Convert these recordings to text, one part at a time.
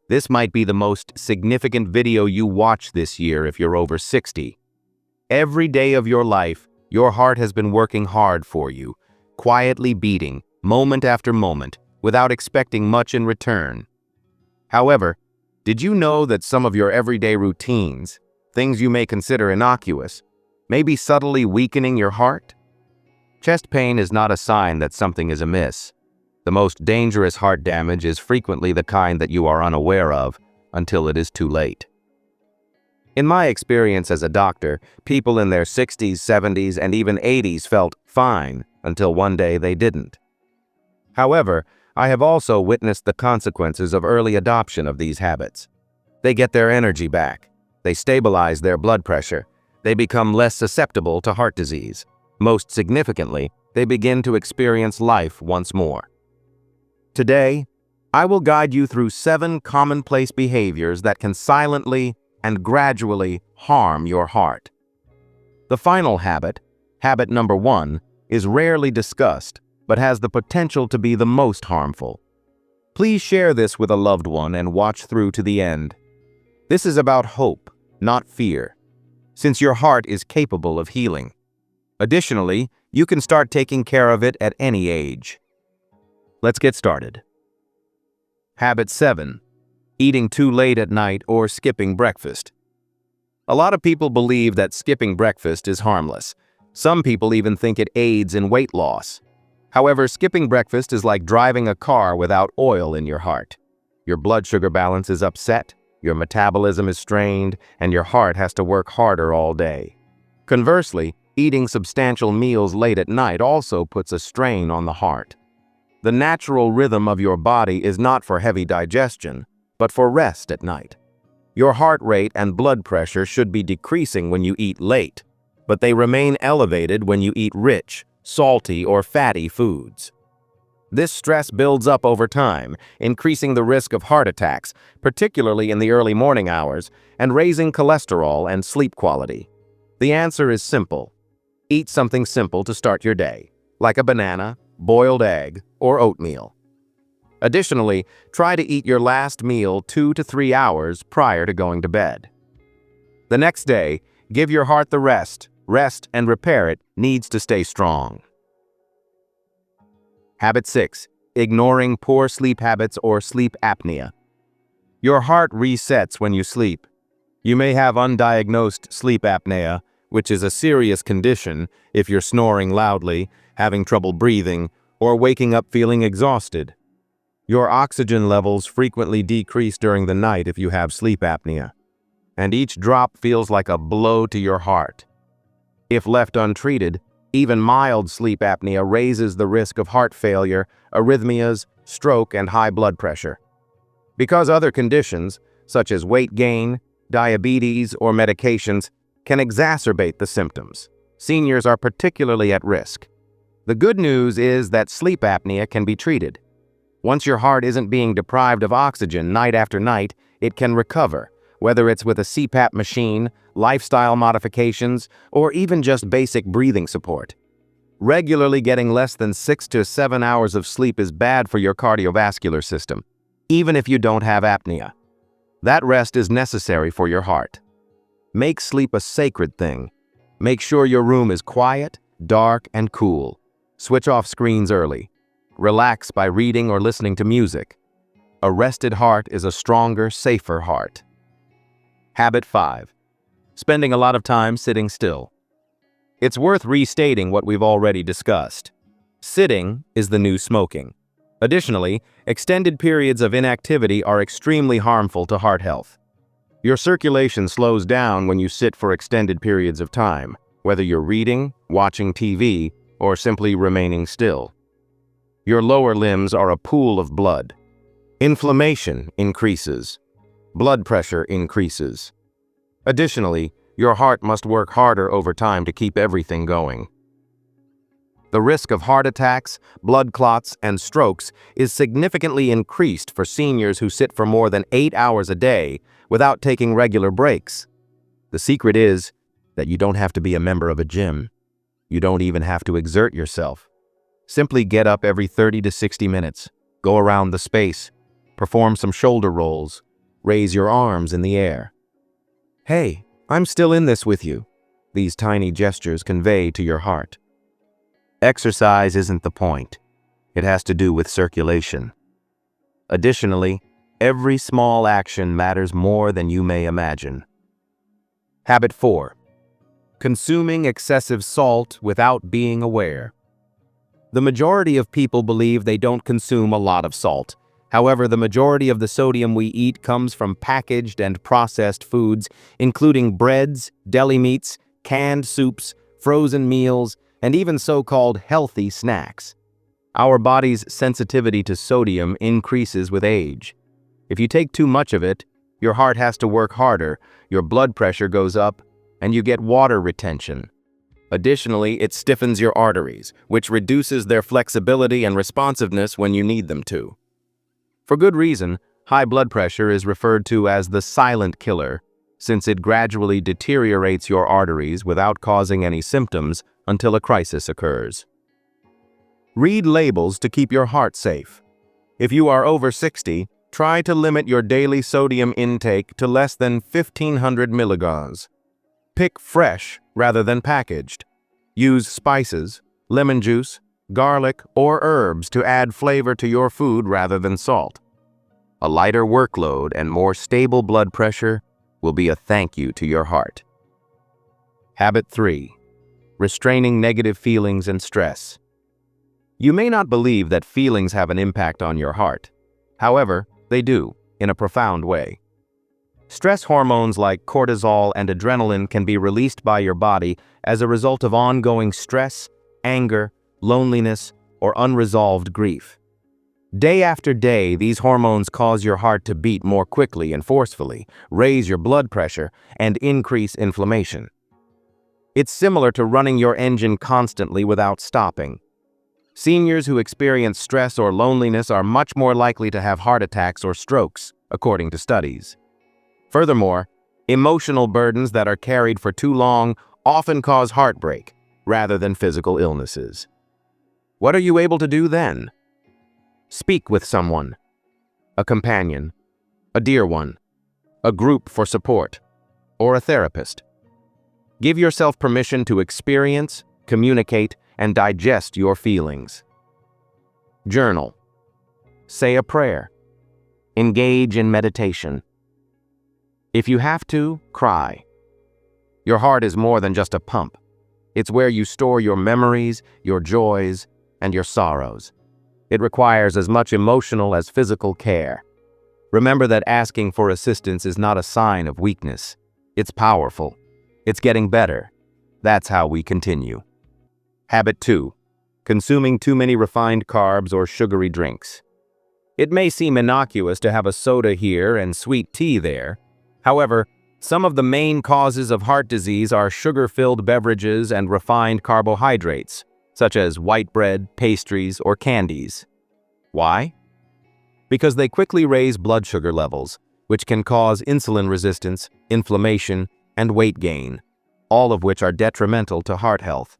This might be the most significant video you watch this year if you're over 60. Every day of your life, your heart has been working hard for you, quietly beating, moment after moment, without expecting much in return. However, did you know that some of your everyday routines, things you may consider innocuous, may be subtly weakening your heart? Chest pain is not a sign that something is amiss. The most dangerous heart damage is frequently the kind that you are unaware of until it is too late. In my experience as a doctor, people in their 60s, 70s, and even 80s felt fine until one day they didn't. However, I have also witnessed the consequences of early adoption of these habits. They get their energy back. They stabilize their blood pressure. They become less susceptible to heart disease. Most significantly, they begin to experience life once more. Today, I will guide you through 7 commonplace behaviors that can silently and gradually harm your heart. The final habit, habit number 1, is rarely discussed, but has the potential to be the most harmful. Please share this with a loved one and watch through to the end. This is about hope, not fear, since your heart is capable of healing. Additionally, you can start taking care of it at any age. Let's get started. Habit 7. Eating too late at night or skipping breakfast. A lot of people believe that skipping breakfast is harmless. Some people even think it aids in weight loss. However, skipping breakfast is like driving a car without oil in your heart. Your blood sugar balance is upset, your metabolism is strained, and your heart has to work harder all day. Conversely, eating substantial meals late at night also puts a strain on the heart. The natural rhythm of your body is not for heavy digestion, but for rest at night. Your heart rate and blood pressure should be decreasing when you eat late, but they remain elevated when you eat rich, salty, or fatty foods. This stress builds up over time, increasing the risk of heart attacks, particularly in the early morning hours, and raising cholesterol and sleep quality. The answer is simple. Eat something simple to start your day, like a banana, boiled egg, or oatmeal. Additionally, try to eat your last meal 2 to 3 hours prior to going to bed. The next day, give your heart the rest and repair it needs to stay strong. Habit 6. Ignoring poor sleep habits or sleep apnea. Your heart resets when you sleep. You may have undiagnosed sleep apnea, which is a serious condition if you're snoring loudly, having trouble breathing, or waking up feeling exhausted. Your oxygen levels frequently decrease during the night if you have sleep apnea, and each drop feels like a blow to your heart. If left untreated, even mild sleep apnea raises the risk of heart failure, arrhythmias, stroke, and high blood pressure. Because other conditions, such as weight gain, diabetes, or medications, can exacerbate the symptoms, seniors are particularly at risk. The good news is that sleep apnea can be treated. Once your heart isn't being deprived of oxygen night after night, it can recover, whether it's with a CPAP machine, lifestyle modifications, or even just basic breathing support. Regularly getting less than 6 to 7 hours of sleep is bad for your cardiovascular system, even if you don't have apnea. That rest is necessary for your heart. Make sleep a sacred thing. Make sure your room is quiet, dark, and cool. Switch off screens early. Relax by reading or listening to music. A rested heart is a stronger, safer heart. Habit 5. Spending a lot of time sitting still. It's worth restating what we've already discussed. Sitting is the new smoking. Additionally, extended periods of inactivity are extremely harmful to heart health. Your circulation slows down when you sit for extended periods of time, whether you're reading, watching TV, or simply remaining still. Your lower limbs are a pool of blood. Inflammation increases. Blood pressure increases. Additionally, your heart must work harder over time to keep everything going. The risk of heart attacks, blood clots, and strokes is significantly increased for seniors who sit for more than 8 hours a day without taking regular breaks. The secret is that you don't have to be a member of a gym. You don't even have to exert yourself. Simply get up every 30 to 60 minutes, go around the space, perform some shoulder rolls, Raise your arms in the air. Hey, I'm still in this with you. These tiny gestures convey to your heart. Exercise isn't the point. It has to do with circulation. Additionally, every small action matters more than you may imagine. Habit 4. Consuming excessive salt without being aware. The majority of people believe they don't consume a lot of salt. However, the majority of the sodium we eat comes from packaged and processed foods, including breads, deli meats, canned soups, frozen meals, and even so-called healthy snacks. Our body's sensitivity to sodium increases with age. If you take too much of it, your heart has to work harder, your blood pressure goes up, and you get water retention. Additionally, it stiffens your arteries, which reduces their flexibility and responsiveness when you need them to. For good reason, high blood pressure is referred to as the silent killer, since it gradually deteriorates your arteries without causing any symptoms until a crisis occurs. Read labels to keep your heart safe. If you are over 60, try to limit your daily sodium intake to less than 1,500 milligrams. Pick fresh rather than packaged. Use spices, lemon juice, garlic, or herbs to add flavor to your food rather than salt. A lighter workload and more stable blood pressure will be a thank you to your heart. Habit 3. Restraining negative feelings and stress. You may not believe that feelings have an impact on your heart. However, they do, in a profound way. Stress hormones like cortisol and adrenaline can be released by your body as a result of ongoing stress, anger, loneliness, or unresolved grief. Day after day, these hormones cause your heart to beat more quickly and forcefully, raise your blood pressure, and increase inflammation. It's similar to running your engine constantly without stopping. Seniors who experience stress or loneliness are much more likely to have heart attacks or strokes, according to studies. Furthermore, emotional burdens that are carried for too long often cause heartbreak, rather than physical illnesses. What are you able to do then? Speak with someone, a companion, a dear one, a group for support, or a therapist. Give yourself permission to experience, communicate, and digest your feelings. Journal. Say a prayer. Engage in meditation. If you have to, cry. Your heart is more than just a pump. It's where you store your memories, your joys, and your sorrows. It requires as much emotional as physical care. Remember that asking for assistance is not a sign of weakness. It's powerful. It's getting better. That's how we continue. Habit 2. Consuming too many refined carbs or sugary drinks. It may seem innocuous to have a soda here and sweet tea there. However, some of the main causes of heart disease are sugar-filled beverages and refined carbohydrates, such as white bread, pastries, or candies. Why? Because they quickly raise blood sugar levels, which can cause insulin resistance, inflammation, and weight gain, all of which are detrimental to heart health.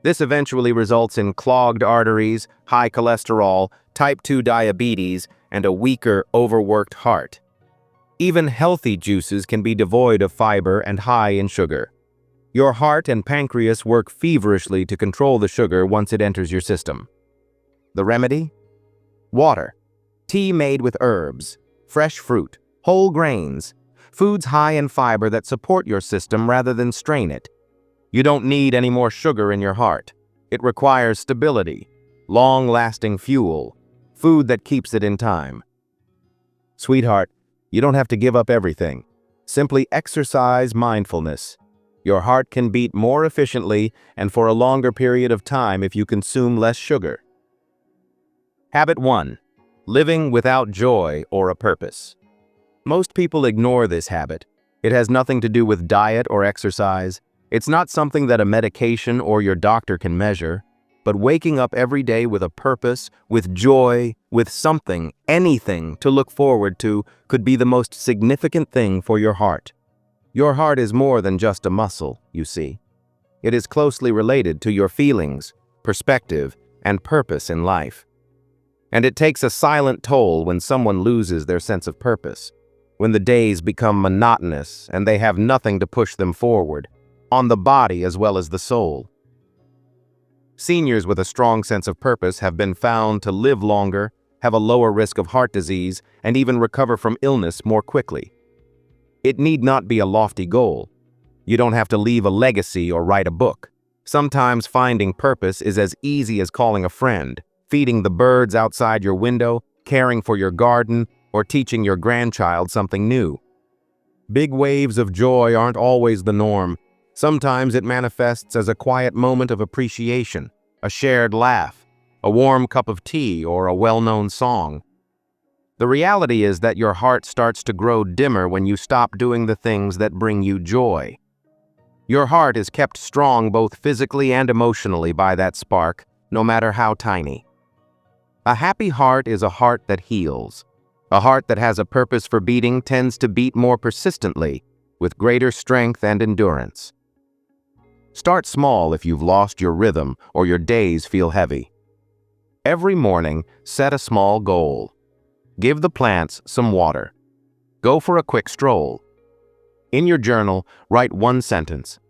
This eventually results in clogged arteries, high cholesterol, type 2 diabetes, and a weaker, overworked heart. Even healthy juices can be devoid of fiber and high in sugar. Your heart and pancreas work feverishly to control the sugar once it enters your system. The remedy? Water. Tea made with herbs, fresh fruit, whole grains, foods high in fiber that support your system rather than strain it. You don't need any more sugar in your heart. It requires stability, long-lasting fuel, food that keeps it in time. Sweetheart, you don't have to give up everything. Simply exercise mindfulness. Your heart can beat more efficiently and for a longer period of time if you consume less sugar. Habit 1. Living without joy or a purpose. Most people ignore this habit. It has nothing to do with diet or exercise. It's not something that a medication or your doctor can measure. But waking up every day with a purpose, with joy, with something, anything to look forward to could be the most significant thing for your heart. Your heart is more than just a muscle, you see. It is closely related to your feelings, perspective, and purpose in life. And it takes a silent toll when someone loses their sense of purpose. when the days become monotonous and they have nothing to push them forward, on the body as well as the soul. Seniors with a strong sense of purpose have been found to live longer, have a lower risk of heart disease, and even recover from illness more quickly. It need not be a lofty goal. You don't have to leave a legacy or write a book. Sometimes finding purpose is as easy as calling a friend, feeding the birds outside your window, caring for your garden, or teaching your grandchild something new. Big waves of joy aren't always the norm. Sometimes it manifests as a quiet moment of appreciation, a shared laugh, a warm cup of tea, or a well-known song. The reality is that your heart starts to grow dimmer when you stop doing the things that bring you joy. Your heart is kept strong both physically and emotionally by that spark, no matter how tiny. A happy heart is a heart that heals. A heart that has a purpose for beating tends to beat more persistently, with greater strength and endurance. Start small if you've lost your rhythm or your days feel heavy. Every morning, set a small goal. Give the plants some water. Go for a quick stroll. In your journal, write one sentence.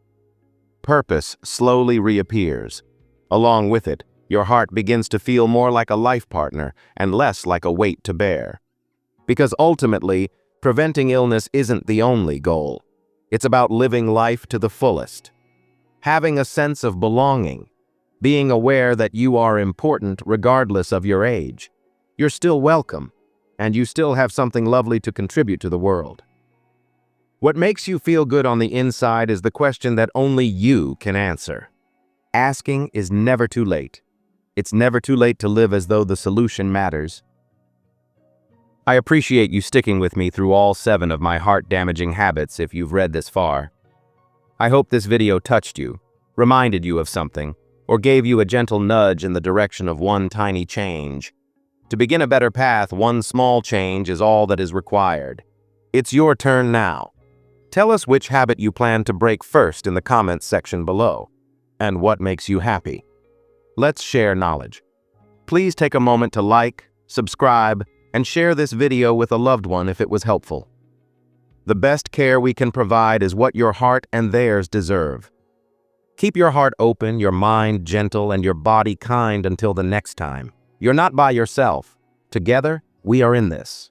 Purpose slowly reappears. Along with it, your heart begins to feel more like a life partner and less like a weight to bear. Because ultimately, preventing illness isn't the only goal. It's about living life to the fullest. Having a sense of belonging, being aware that you are important regardless of your age. You're still welcome, and you still have something lovely to contribute to the world. What makes you feel good on the inside is the question that only you can answer. Asking is never too late. It's never too late to live as though the solution matters. I appreciate you sticking with me through all 7 of my heart-damaging habits if you've read this far. I hope this video touched you, reminded you of something, or gave you a gentle nudge in the direction of one tiny change. To begin a better path, one small change is all that is required. It's your turn now. Tell us which habit you plan to break first in the comments section below, and what makes you happy. Let's share knowledge. Please take a moment to like, subscribe, and share this video with a loved one if it was helpful. The best care we can provide is what your heart and theirs deserve. Keep your heart open, your mind gentle, and your body kind until the next time. You're not by yourself. Together, we are in this.